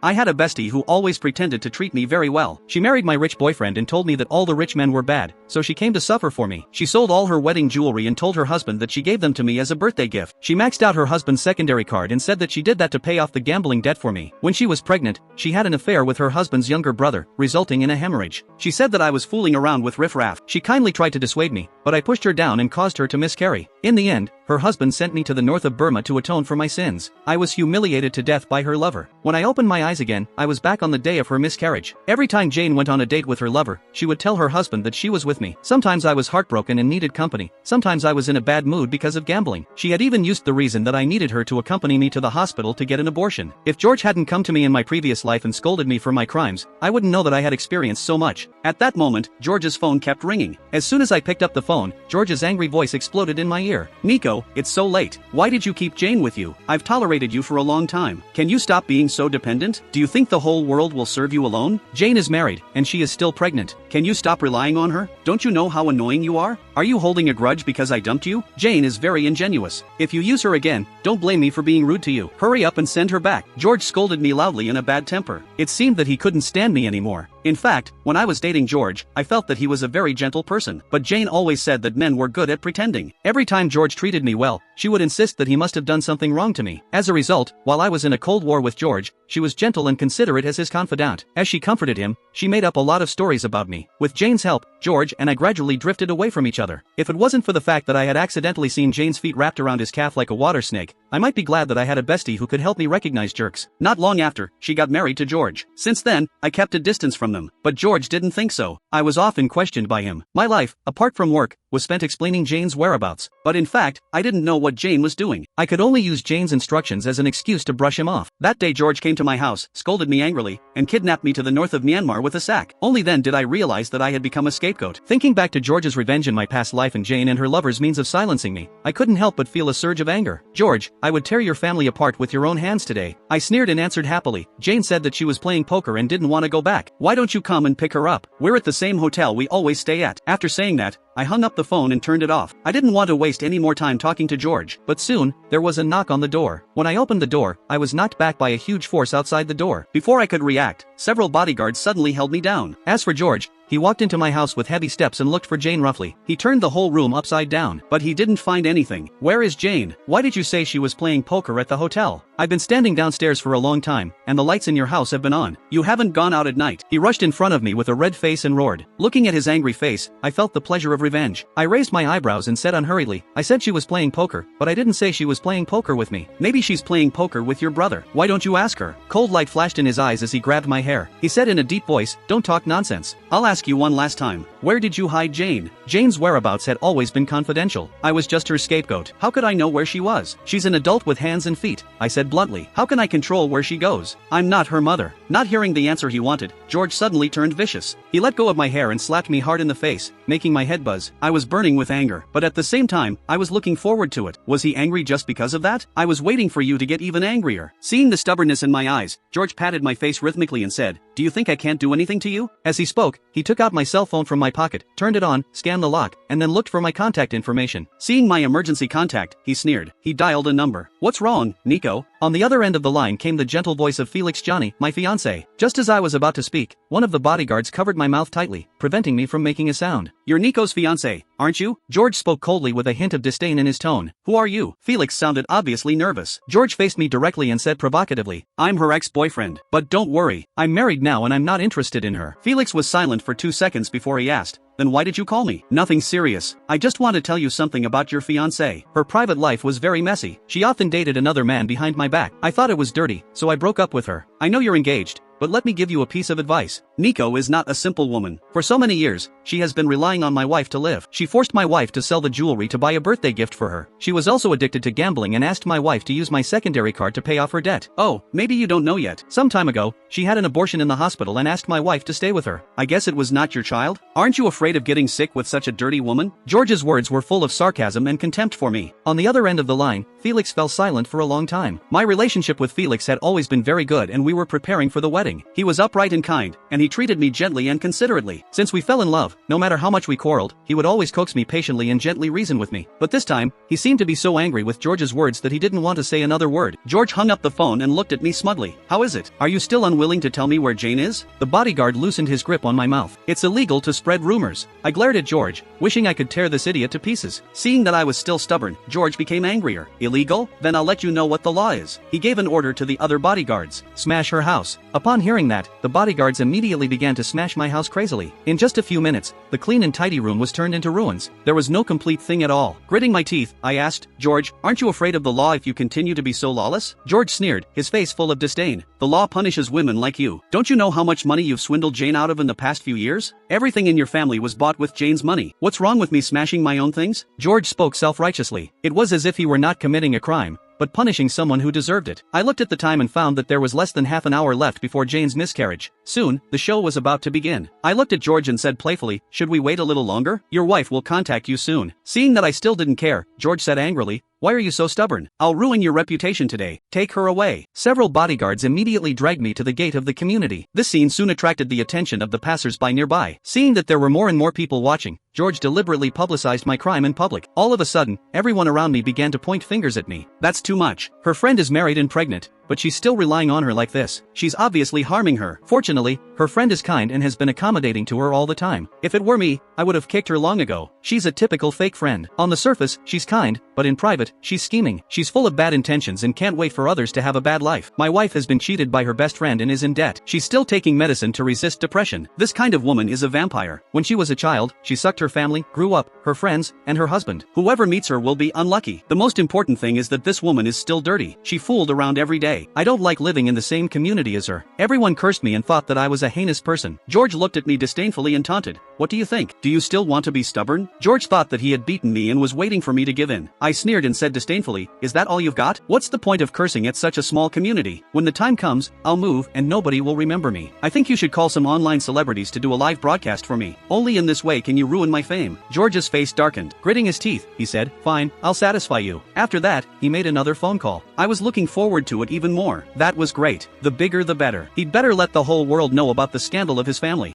I had a bestie who always pretended to treat me very well. She married my rich boyfriend and told me that all the rich men were bad, so she came to suffer for me. She sold all her wedding jewelry and told her husband that she gave them to me as a birthday gift. She maxed out her husband's secondary card and said that she did that to pay off the gambling debt for me. When she was pregnant, she had an affair with her husband's younger brother, resulting in a hemorrhage. She said that I was fooling around with riffraff. She kindly tried to dissuade me, but I pushed her down and caused her to miscarry. In the end, her husband sent me to the north of Burma to atone for my sins. I was humiliated to death by her lover. When I opened my eyes again, I was back on the day of her miscarriage. Every time Jane went on a date with her lover, she would tell her husband that she was with me. Sometimes I was heartbroken and needed company. Sometimes I was in a bad mood because of gambling. She had even used the reason that I needed her to accompany me to the hospital to get an abortion. If George hadn't come to me in my previous life and scolded me for my crimes, I wouldn't know that I had experienced so much. At that moment, George's phone kept ringing. As soon as I picked up the phone, George's angry voice exploded in my ear. "Nico, it's so late. Why did you keep Jane with you? I've tolerated you for a long time. Can you stop being so dependent? Do you think the whole world will serve you alone? Jane is married, and she is still pregnant. Can you stop relying on her? Don't you know how annoying you are? Are you holding a grudge because I dumped you? Jane is very ingenuous. If you use her again, don't blame me for being rude to you. Hurry up and send her back." George scolded me loudly in a bad temper. It seemed that he couldn't stand me anymore. In fact, when I was dating George, I felt that he was a very gentle person. But Jane always said that men were good at pretending. Every time George treated me well, she would insist that he must have done something wrong to me. As a result, while I was in a cold war with George, she was gentle and considerate as his confidant. As she comforted him, she made up a lot of stories about me. With Jane's help, George and I gradually drifted away from each other. If it wasn't for the fact that I had accidentally seen Jane's feet wrapped around his calf like a water snake, I might be glad that I had a bestie who could help me recognize jerks. Not long after, she got married to George. Since then, I kept a distance from them. But George didn't think so. I was often questioned by him. My life, apart from work, was spent explaining Jane's whereabouts. But in fact, I didn't know what Jane was doing. I could only use Jane's instructions as an excuse to brush him off. That day George came to my house, scolded me angrily, and kidnapped me to the north of Myanmar with a sack. Only then did I realize that I had become a scapegoat. Thinking back to George's revenge in my past life and Jane and her lover's means of silencing me, I couldn't help but feel a surge of anger. "George, I would tear your family apart with your own hands today." I sneered and answered happily. "Jane said that she was playing poker and didn't want to go back. Why don't you come and pick her up? We're at the same hotel we always stay at." After saying that, I hung up the phone and turned it off. I didn't want to waste any more time talking to George, but soon, there was a knock on the door. When I opened the door, I was knocked back by a huge force outside the door. Before I could react, several bodyguards suddenly held me down. As for George, he walked into my house with heavy steps and looked for Jane roughly. He turned the whole room upside down, but he didn't find anything. "Where is Jane? Why did you say she was playing poker at the hotel? I've been standing downstairs for a long time, and the lights in your house have been on. You haven't gone out at night." He rushed in front of me with a red face and roared. Looking at his angry face, I felt the pleasure of revenge. I raised my eyebrows and said unhurriedly, "I said she was playing poker, but I didn't say she was playing poker with me. Maybe she's playing poker with your brother. Why don't you ask her?" Cold light flashed in his eyes as he grabbed my hair. He said in a deep voice, "Don't talk nonsense. I'll ask you one last time. Where did you hide Jane?" Jane's whereabouts had always been confidential. I was just her scapegoat. How could I know where she was? "She's an adult with hands and feet," I said bluntly. "How can I control where she goes? I'm not her mother." Not hearing the answer he wanted, George suddenly turned vicious. He let go of my hair and slapped me hard in the face, making my head buzz. I was burning with anger, but at the same time, I was looking forward to it. Was he angry just because of that? "I was waiting for you to get even angrier." Seeing the stubbornness in my eyes, George patted my face rhythmically and said, "Do you think I can't do anything to you?" As he spoke, he took out my cell phone from my pocket, turned it on, scanned the lock, and then looked for my contact information. Seeing my emergency contact, he sneered. He dialed a number. "What's wrong, Nico?" On the other end of the line came the gentle voice of Felix Johnny, my fiancé. Just as I was about to speak, one of the bodyguards covered my mouth tightly, preventing me from making a sound. "You're Nico's fiancé, aren't you?" George spoke coldly with a hint of disdain in his tone. "Who are you?" Felix sounded obviously nervous. George faced me directly and said provocatively, "I'm her ex-boyfriend. But don't worry, I'm married now and I'm not interested in her." Felix was silent for 2 seconds before he asked, "Then why did you call me?" "Nothing serious. I just want to tell you something about your fiancée. Her private life was very messy. She often dated another man behind my back. I thought it was dirty, so I broke up with her. I know you're engaged, but let me give you a piece of advice. Nico is not a simple woman. For so many years, she has been relying on my wife to live. She forced my wife to sell the jewelry to buy a birthday gift for her. She was also addicted to gambling and asked my wife to use my secondary card to pay off her debt. Oh, maybe you don't know yet. Some time ago, she had an abortion in the hospital and asked my wife to stay with her. I guess it was not your child? Aren't you afraid of getting sick with such a dirty woman?" George's words were full of sarcasm and contempt for me. On the other end of the line, Felix fell silent for a long time. My relationship with Felix had always been very good and we were preparing for the wedding. thing. He was upright and kind, and he treated me gently and considerately. Since we fell in love, no matter how much we quarreled, he would always coax me patiently and gently reason with me. But this time, he seemed to be so angry with George's words that he didn't want to say another word. George hung up the phone and looked at me smugly. How is it? Are you still unwilling to tell me where Jane is? The bodyguard loosened his grip on my mouth. It's illegal to spread rumors. I glared at George, wishing I could tear this idiot to pieces. Seeing that I was still stubborn, George became angrier. Illegal? Then I'll let you know what the law is. He gave an order to the other bodyguards. Smash her house. Upon hearing that, the bodyguards immediately began to smash my house crazily. In just a few minutes, the clean and tidy room was turned into ruins. There was no complete thing at all. Gritting my teeth, I asked, George, aren't you afraid of the law if you continue to be so lawless? George sneered, his face full of disdain. The law punishes women like you. Don't you know how much money you've swindled Jane out of in the past few years? Everything in your family was bought with Jane's money. What's wrong with me smashing my own things? George spoke self-righteously. It was as if he were not committing a crime, but punishing someone who deserved it. I looked at the time and found that there was less than half an hour left before Jane's miscarriage. Soon, the show was about to begin. I looked at George and said playfully, should we wait a little longer? Your wife will contact you soon. Seeing that I still didn't care, George said angrily, why are you so stubborn? I'll ruin your reputation today. Take her away. Several bodyguards immediately dragged me to the gate of the community. This scene soon attracted the attention of the passers-by nearby. Seeing that there were more and more people watching, George deliberately publicized my crime in public. All of a sudden, everyone around me began to point fingers at me. That's too much. Her friend is married and pregnant, but she's still relying on her like this. She's obviously harming her. Fortunately, her friend is kind and has been accommodating to her all the time. If it were me, I would have kicked her long ago. She's a typical fake friend. On the surface, she's kind, but in private, she's scheming. She's full of bad intentions and can't wait for others to have a bad life. My wife has been cheated by her best friend and is in debt. She's still taking medicine to resist depression. This kind of woman is a vampire. When she was a child, she sucked her family, grew up, her friends, and her husband. Whoever meets her will be unlucky. The most important thing is that this woman is still dirty. She fooled around every day. I don't like living in the same community as her. Everyone cursed me and thought that I was a heinous person. George looked at me disdainfully and taunted. What do you think? Do you still want to be stubborn? George thought that he had beaten me and was waiting for me to give in. I sneered and said disdainfully, is that all you've got? What's the point of cursing at such a small community? When the time comes, I'll move and nobody will remember me. I think you should call some online celebrities to do a live broadcast for me. Only in this way can you ruin my fame. George's face darkened. Gritting his teeth, he said, fine, I'll satisfy you. After that, he made another phone call. I was looking forward to it even more. That was great. The bigger the better. He'd better let the whole world know about the scandal of his family.